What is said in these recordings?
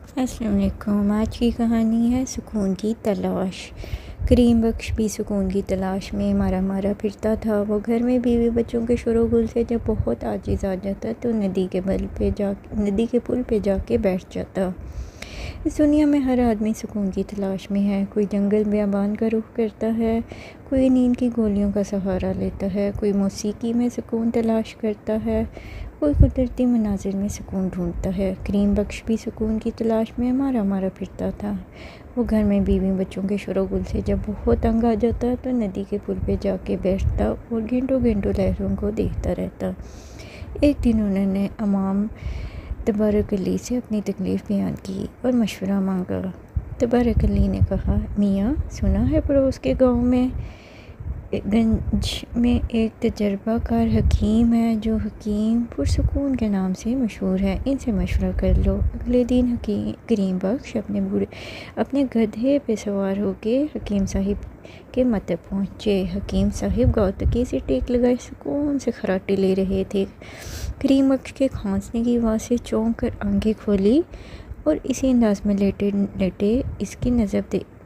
السلام علیکم۔ آج کی کہانی ہے سکون کی تلاش۔ کریم بخش بھی سکون کی تلاش میں مارا مارا پھرتا تھا۔ وہ گھر میں بیوی بچوں کے شور و گل سے جب بہت عاجز آ جاتا تو ندی کے پل پہ جا کے بیٹھ جاتا۔ اس دنیا میں ہر آدمی سکون کی تلاش میں ہے۔ کوئی جنگل بیابان کا رخ کرتا ہے، کوئی نیند کی گولیوں کا سہارا لیتا ہے، کوئی موسیقی میں سکون تلاش کرتا ہے، کوئی قدرتی مناظر میں سکون ڈھونڈتا ہے۔ کریم بخش بھی سکون کی تلاش میں مارا مارا پھرتا تھا۔ وہ گھر میں بیوی بچوں کے شور و گل سے جب بہت تنگ آ جاتا تو ندی کے پل پہ جا کے بیٹھتا اور گھنٹوں گھنٹوں لہروں کو دیکھتا رہتا۔ ایک دن انہوں نے امام تبارک علی سے اپنی تکلیف بیان کی اور مشورہ مانگا۔ تبارک علی نے کہا، میاں، سنا ہے پڑوس کے گاؤں میں گنج میں ایک تجربہ کار حکیم ہے جو حکیم پرسکون کے نام سے مشہور ہے، ان سے مشورہ کر لو۔ اگلے دن کریم بخش اپنے گدھے پہ سوار ہو کے حکیم صاحب کے مطب پہنچے۔ حکیم صاحب گاؤتکی سے ٹیک لگائے سکون سے خراٹے لے رہے تھے۔ کریم بخش کے کھانسنے کی آواز سے چونک کر آنکھیں کھولی اور اسی انداز میں لیٹے اس کی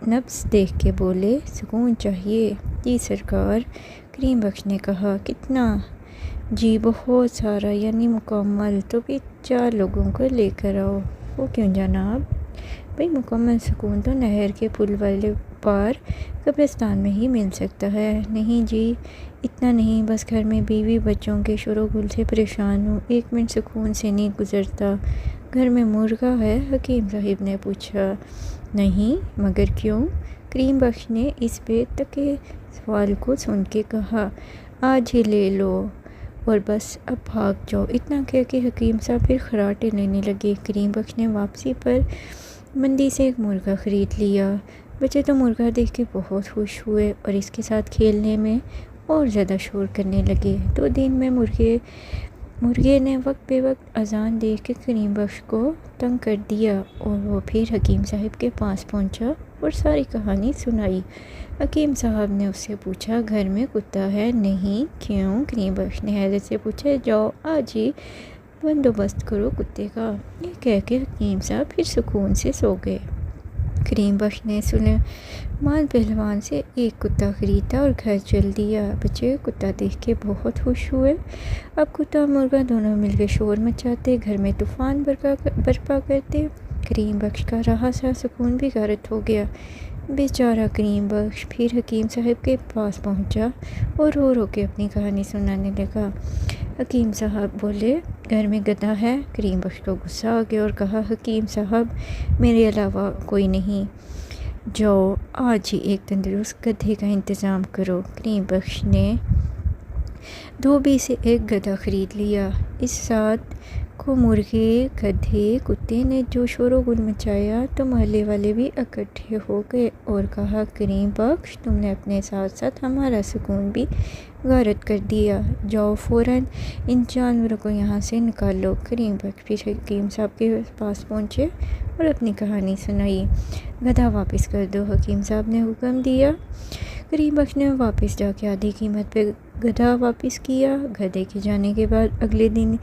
نبض دیکھ کے بولے، سکون چاہیے؟ جی سرکار۔ کریم بخش نے کہا، کتنا؟ جی بہت سارا، یعنی مکمل۔ تو پھر 4 لوگوں کو لے کر آؤ۔ وہ کیوں جناب؟ بھئی مکمل سکون تو نہر کے پل والے پار قبرستان میں ہی مل سکتا ہے۔ نہیں جی، اتنا نہیں، بس گھر میں بیوی بچوں کے شور و گل سے پریشان ہوں، 1 منٹ سکون سے نہیں گزرتا۔ گھر میں مرغا ہے؟ حکیم صاحب نے پوچھا۔ نہیں، مگر کیوں؟ کریم بخش نے اس بے تکے سوال کو سن کے کہا، آج ہی لے لو اور بس اب بھاگ جاؤ۔ اتنا کہہ کے حکیم صاحب پھر خراٹے لینے لگے۔ کریم بخش نے واپسی پر منڈی سے ایک مرغا خرید لیا۔ بچے تو مرغا دیکھ کے بہت خوش ہوئے اور اس کے ساتھ کھیلنے میں اور زیادہ شور کرنے لگے۔ 2 دن میں مرغے نے وقت بے وقت اذان دے کے کریم بخش کو تنگ کر دیا اور وہ پھر حکیم صاحب کے پاس پہنچا اور ساری کہانی سنائی۔ حکیم صاحب نے اس سے پوچھا، گھر میں کتا ہے؟ نہیں، کیوں؟ کریم بخش نے حیرت سے پوچھا، جاؤ آج ہی بندوبست کرو کتے کا۔ یہ کہہ کے حکیم صاحب پھر سکون سے سو گئے۔ کریم بخش نے سلیمان پہلوان سے ایک کتا خریدا اور گھر چل دیا۔ بچے کتا دیکھ کے بہت خوش ہوئے۔ اب کتا اور مرغا دونوں مل کے شور مچاتے، گھر میں طوفان برپا کرتے۔ کریم بخش کا رہا سا سکون بھی غارت ہو گیا۔ بیچارہ کریم بخش پھر حکیم صاحب کے پاس پہنچا اور رو رو کے اپنی کہانی سنانے لگا۔ حکیم صاحب بولے، گھر میں گدھا ہے؟ کریم بخش کو غصہ آ گیا اور کہا، حکیم صاحب میرے علاوہ کوئی نہیں، جاؤ آج ہی ایک تندرست گدھے کا انتظام کرو۔ کریم بخش نے دھوبی سے ایک گدھا خرید لیا۔ اس ساتھ کو مرغے، گدھے، کتے نے جو شور و گل مچایا تو محلے والے بھی اکٹھے ہو گئے اور کہا، کریم بخش تم نے اپنے ساتھ ساتھ ہمارا سکون بھی غارت کر دیا، جاؤ فوراً ان جانوروں کو یہاں سے نکالو۔ کریم بخش پھر حکیم صاحب کے پاس پہنچے اور اپنی کہانی سنائی۔ گدھا واپس کر دو، حکیم صاحب نے حکم دیا۔ کریم بخش نے واپس جا کے آدھی قیمت پہ گدھا واپس کیا۔ گدھے کے جانے کے بعد اگلے دن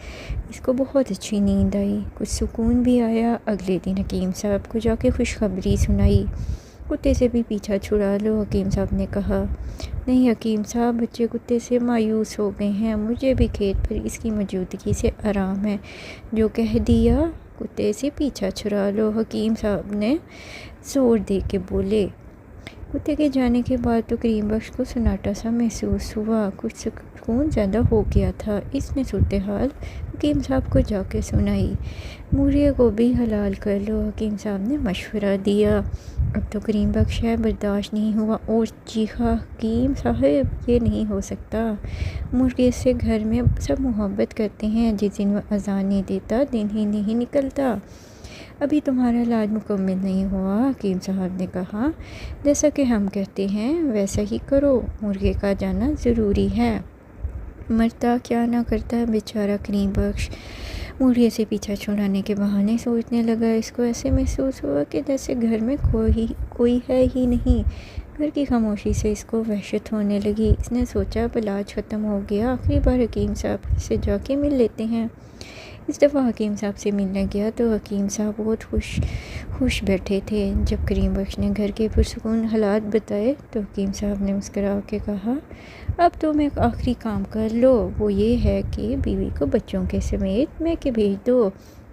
اس کو بہت اچھی نیند آئی، کچھ سکون بھی آیا۔ اگلے دن حکیم صاحب کو جا کے خوشخبری سنائی، کتے سے بھی پیچھا چھڑا لو۔ حکیم صاحب نے کہا، نہیں حکیم صاحب، بچے کتے سے مایوس ہو گئے ہیں، مجھے بھی کھیت پر اس کی موجودگی سے آرام ہے، جو کہہ دیا کتے سے پیچھا چھڑا لو۔ حکیم صاحب نے زور دے کے بولے۔ کتے کے جانے کے بعد تو کریم بخش کو سناٹا سا محسوس ہوا، کچھ سکون زیادہ ہو گیا تھا۔ اس نے صورتحال حکیم صاحب کو جا کے سنائی۔ مرغے کو بھی حلال کر لو، حکیم صاحب نے مشورہ دیا۔ اب تو کریم بخش ہے برداشت نہیں ہوا اور چیخا، حکیم صاحب یہ نہیں ہو سکتا، مرغے سے گھر میں سب محبت کرتے ہیں، جس دن وہ اذان نہیں دیتا دن ہی نہیں نکلتا۔ ابھی تمہارا علاج مکمل نہیں ہوا۔ حکیم صاحب نے کہا، جیسا کہ ہم کہتے ہیں ویسا ہی کرو، مرغے کا جانا ضروری ہے، مرتا کیا نہ کرتا بیچارہ کریم بخش۔ مرغے سے پیچھا چھڑانے کے بہانے سوچنے لگا۔ اس کو ایسے محسوس ہوا کہ جیسے گھر میں کوئی ہے ہی نہیں۔ گھر کی خاموشی سے اس کو وحشت ہونے لگی۔ اس نے سوچا، اب علاج ختم ہو گیا، آخری بار حکیم صاحب سے جا کے مل لیتے ہیں۔ اس دفعہ حکیم صاحب سے ملنے گیا تو حکیم صاحب بہت خوش بیٹھے تھے۔ جب کریم بخش نے گھر کے پرسکون حالات بتائے تو حکیم صاحب نے مسکرا کے کہا، اب تم ایک آخری کام کر لو، وہ یہ ہے کہ بیوی کو بچوں کے سمیت میکے بھیج دو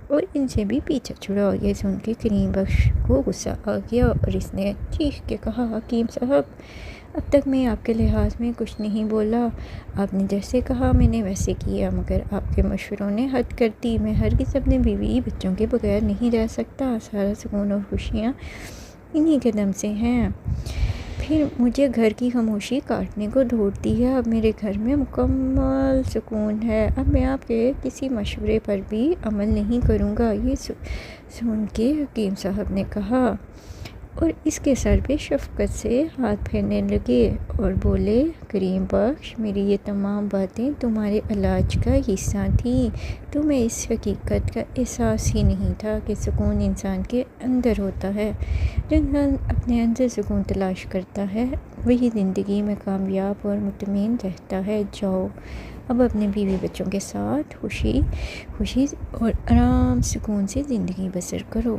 اور ان سے بھی پیچھا چھڑاؤ۔ یہ سن کے کریم بخش کو غصہ آ گیا اور اس نے چیخ کے کہا، حکیم صاحب اب تک میں آپ کے لحاظ میں کچھ نہیں بولا، آپ نے جیسے کہا میں نے ویسے کیا، مگر آپ کے مشوروں نے حد کر دی۔ میں ہرگز اپنے بیوی بچوں کے بغیر نہیں رہ سکتا، سارا سکون اور خوشیاں انہی کے دم سے ہیں۔ پھر مجھے گھر کی خاموشی کاٹنے کو دھوڑتی ہے، اب میرے گھر میں مکمل سکون ہے، اب میں آپ کے کسی مشورے پر بھی عمل نہیں کروں گا۔ یہ سن کے حکیم صاحب نے کہا اور اس کے سر پہ شفقت سے ہاتھ پھیرنے لگے اور بولے، کریم بخش میری یہ تمام باتیں تمہارے علاج کا حصہ تھیں، تمہیں اس حقیقت کا احساس ہی نہیں تھا کہ سکون انسان کے اندر ہوتا ہے۔ جو انسان اپنے اندر سکون تلاش کرتا ہے وہی زندگی میں کامیاب اور مطمئن رہتا ہے۔ جاؤ اب اپنے بیوی بچوں کے ساتھ خوشی اور آرام سکون سے زندگی بسر کرو۔